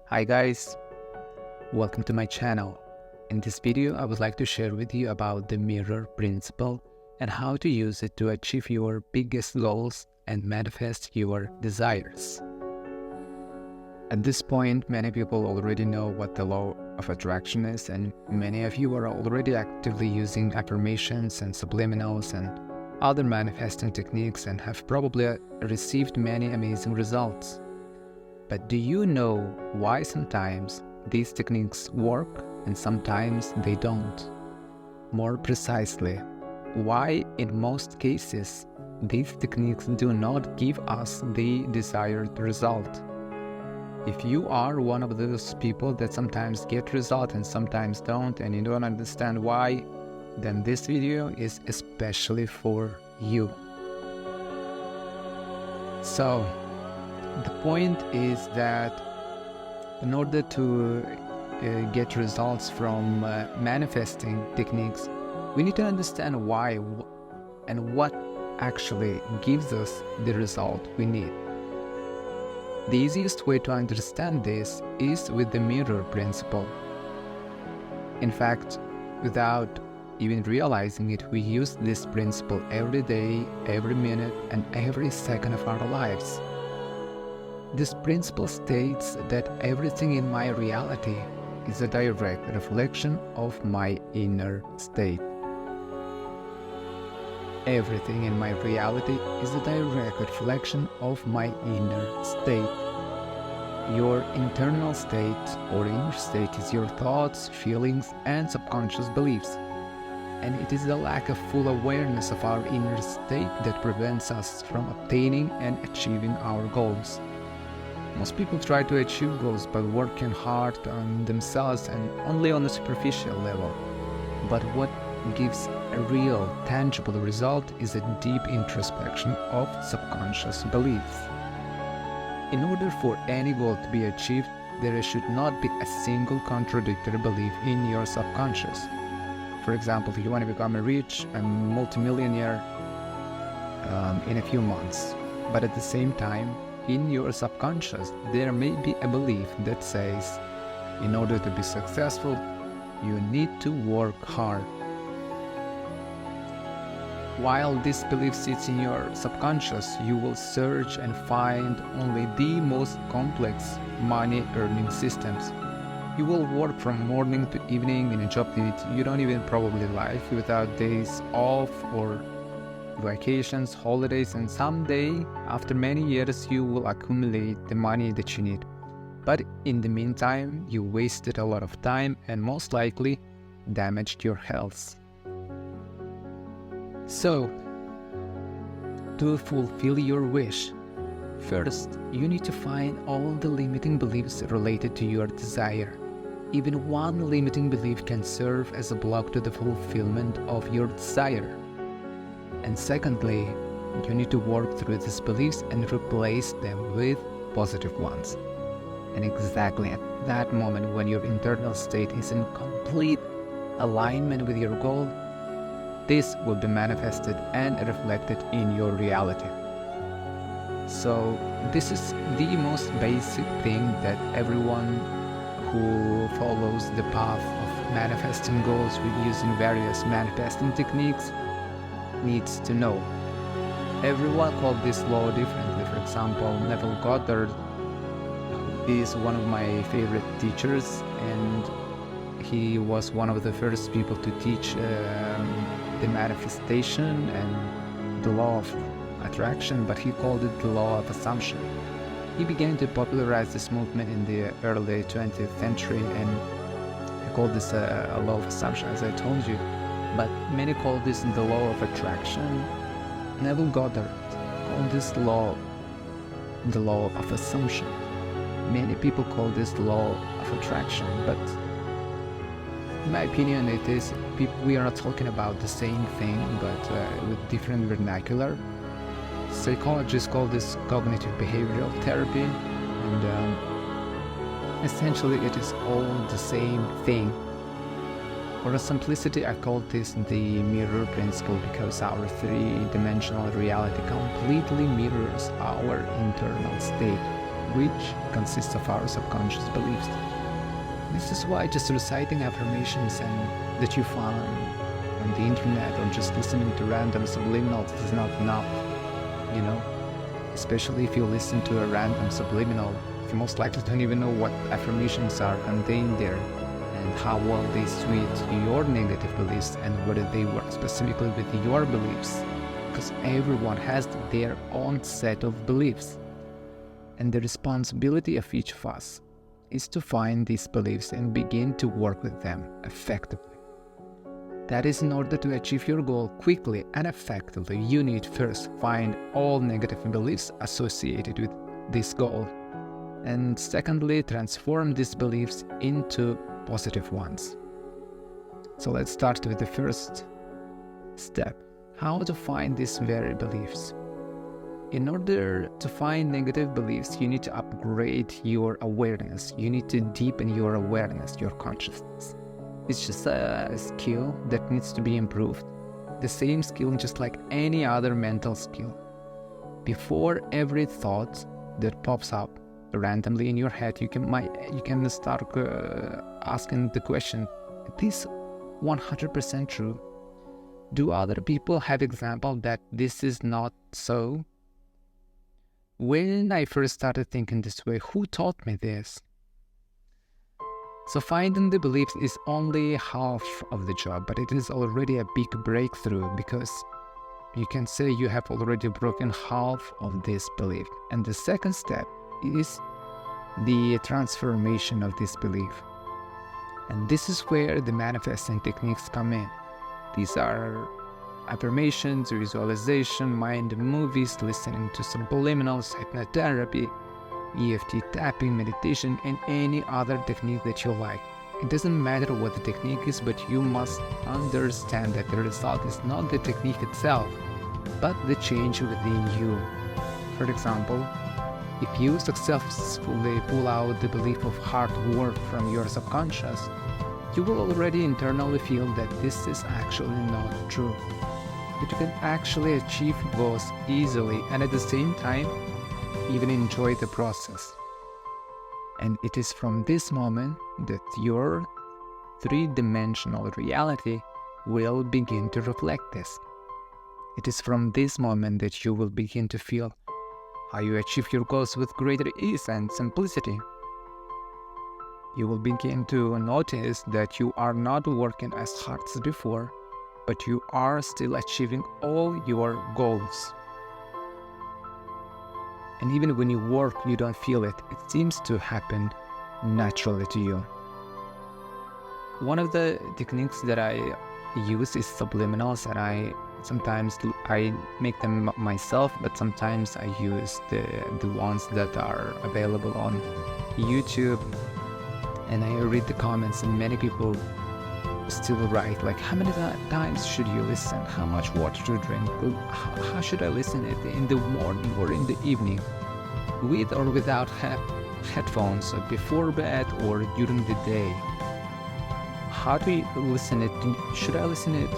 Hi guys, welcome to my channel. In this video, I would like to share with you about the mirror principle and how to use it to achieve your biggest goals and manifest your desires. At this point, many people already know what the law of attraction is, and many of you are already actively using affirmations and subliminals and other manifesting techniques and have probably received many amazing results. But do you know why sometimes these techniques work and sometimes they don't? More precisely, why in most cases these techniques do not give us the desired result? If you are one of those people that sometimes get result and sometimes don't, and you don't understand why, then this video is especially for you. So, the point is that in order to get results from manifesting techniques, we need to understand why and what actually gives us the result we need. The easiest way to understand this is with the mirror principle. In fact, without even realizing it, we use this principle every day, every minute, and every second of our lives. This principle states that everything in my reality is a direct reflection of my inner state. Everything in my reality is a direct reflection of my inner state. Your internal state or inner state is your thoughts, feelings, and subconscious beliefs. And it is the lack of full awareness of our inner state that prevents us from obtaining and achieving our goals. Most people try to achieve goals by working hard on themselves and only on a superficial level. But what gives a real, tangible result is a deep introspection of subconscious beliefs. In order for any goal to be achieved, there should not be a single contradictory belief in your subconscious. For example, if you want to become a rich and multimillionaire in a few months, but at the same time, in your subconscious, there may be a belief that says, in order to be successful, you need to work hard. While this belief sits in your subconscious, you will search and find only the most complex money-earning systems. You will work from morning to evening in a job that you don't even probably like, without days off or vacations, holidays, and someday, after many years, you will accumulate the money that you need. But in the meantime, you wasted a lot of time and most likely damaged your health. So, to fulfill your wish, first, you need to find all the limiting beliefs related to your desire. Even one limiting belief can serve as a block to the fulfillment of your desire. And secondly, you need to work through these beliefs and replace them with positive ones. And exactly at that moment, when your internal state is in complete alignment with your goal, this will be manifested and reflected in your reality. So this is the most basic thing that everyone who follows the path of manifesting goals with using various manifesting techniques needs to know. Everyone calls this law differently. For example, Neville Goddard is one of my favorite teachers, and he was one of the first people to teach the manifestation and the law of attraction, but he called it the law of assumption. He began to popularize this movement in the early 20th century, and he called this a law of assumption, as I told you. But many call this the law of attraction. Neville Goddard called this law the law of assumption. Many people call this the law of attraction, but in my opinion, we are not talking about the same thing, but with different vernacular. Psychologists call this cognitive behavioral therapy, and essentially it is all the same thing. For simplicity, I call this the mirror principle because our three-dimensional reality completely mirrors our internal state. which consists of our subconscious beliefs. This is why just reciting affirmations and that you find on the internet or just listening to random subliminals is not enough, you know? Especially if you listen to a random subliminal, you most likely don't even know what affirmations are contained there and how well they suit your negative beliefs and whether they work specifically with your beliefs. Because everyone has their own set of beliefs. And the responsibility of each of us is to find these beliefs and begin to work with them effectively. That is, in order to achieve your goal quickly and effectively, you need first find all negative beliefs associated with this goal. And secondly, transform these beliefs into positive ones. So let's start with the first step. How to find these very beliefs. In order to find negative beliefs, you need to upgrade your awareness. You need to deepen your awareness, your consciousness. It's just a skill that needs to be improved. The same skill just like any other mental skill. Before every thought that pops up randomly in your head, you can start asking the question, is this 100% true? Do other people have example that this is not so? When I first started thinking this way, who taught me this? So finding the beliefs is only half of the job, but it is already a big breakthrough because you can say you have already broken half of this belief. And the second step is the transformation of this belief. And this is where the manifesting techniques come in. These are affirmations, visualization, mind movies, listening to subliminals, hypnotherapy, EFT tapping, meditation, and any other technique that you like. It doesn't matter what the technique is, but you must understand that the result is not the technique itself, but the change within you. For example, if you successfully pull out the belief of hard work from your subconscious, you will already internally feel that this is actually not true. That you can actually achieve goals easily and at the same time even enjoy the process. And it is from this moment that your three-dimensional reality will begin to reflect this. It is from this moment that you will begin to feel how you achieve your goals with greater ease and simplicity. You will begin to notice that you are not working as hard as before, but you are still achieving all your goals. And even when you work, you don't feel it. It seems to happen naturally to you. One of the techniques that I use is subliminals, and I make them myself, but sometimes I use the ones that are available on YouTube. And I read the comments, and many people still write like, how many times should you listen? How much water to drink? How should I listen it? In the morning or in the evening? With or without headphones? Before bed or during the day? How do you listen it? Should I listen it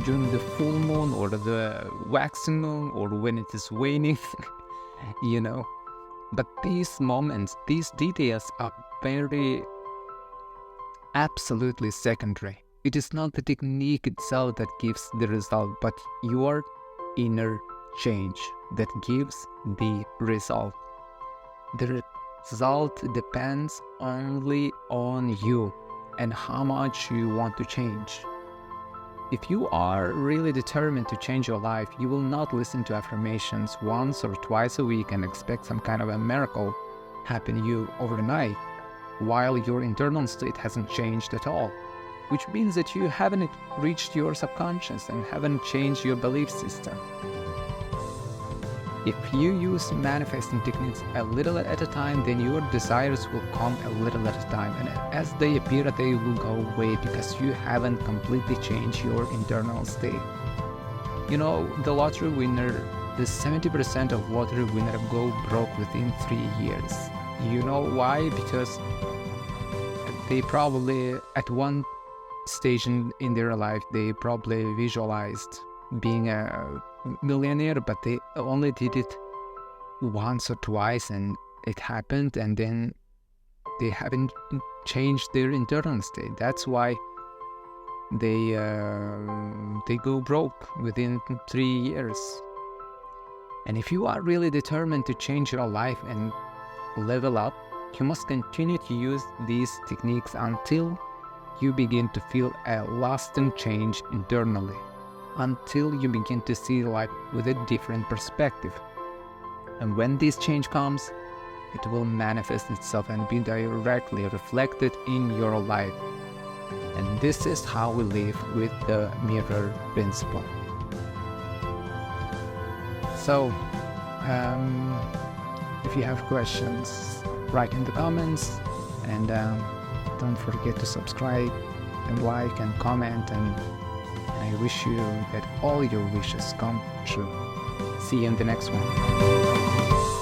during the full moon or the waxing moon or when it is waning? You know? But these moments, these details are very absolutely secondary. It is not the technique itself that gives the result, but your inner change that gives the result. The result depends only on you and how much you want to change. If you are really determined to change your life, you will not listen to affirmations once or twice a week and expect some kind of a miracle happen to you overnight, while your internal state hasn't changed at all, which means that you haven't reached your subconscious and haven't changed your belief system. If you use manifesting techniques a little at a time, then your desires will come a little at a time, and as they appear, they will go away because you haven't completely changed your internal state. You know, the lottery winner, the 70% of lottery winner go broke within 3 years. You know why? Because they probably, at one stage in their life, they probably visualized being a millionaire, but they only did it once or twice, and it happened and then they haven't changed their internal state. That's why they go broke within 3 years. And if you are really determined to change your life and level up, you must continue to use these techniques until you begin to feel a lasting change internally, until you begin to see life with a different perspective. And when this change comes, it will manifest itself and be directly reflected in your life. And this is how we live with the mirror principle. So, if you have questions, write in the comments, and don't forget to subscribe and like and comment, and I wish you that all your wishes come true. See you in the next one.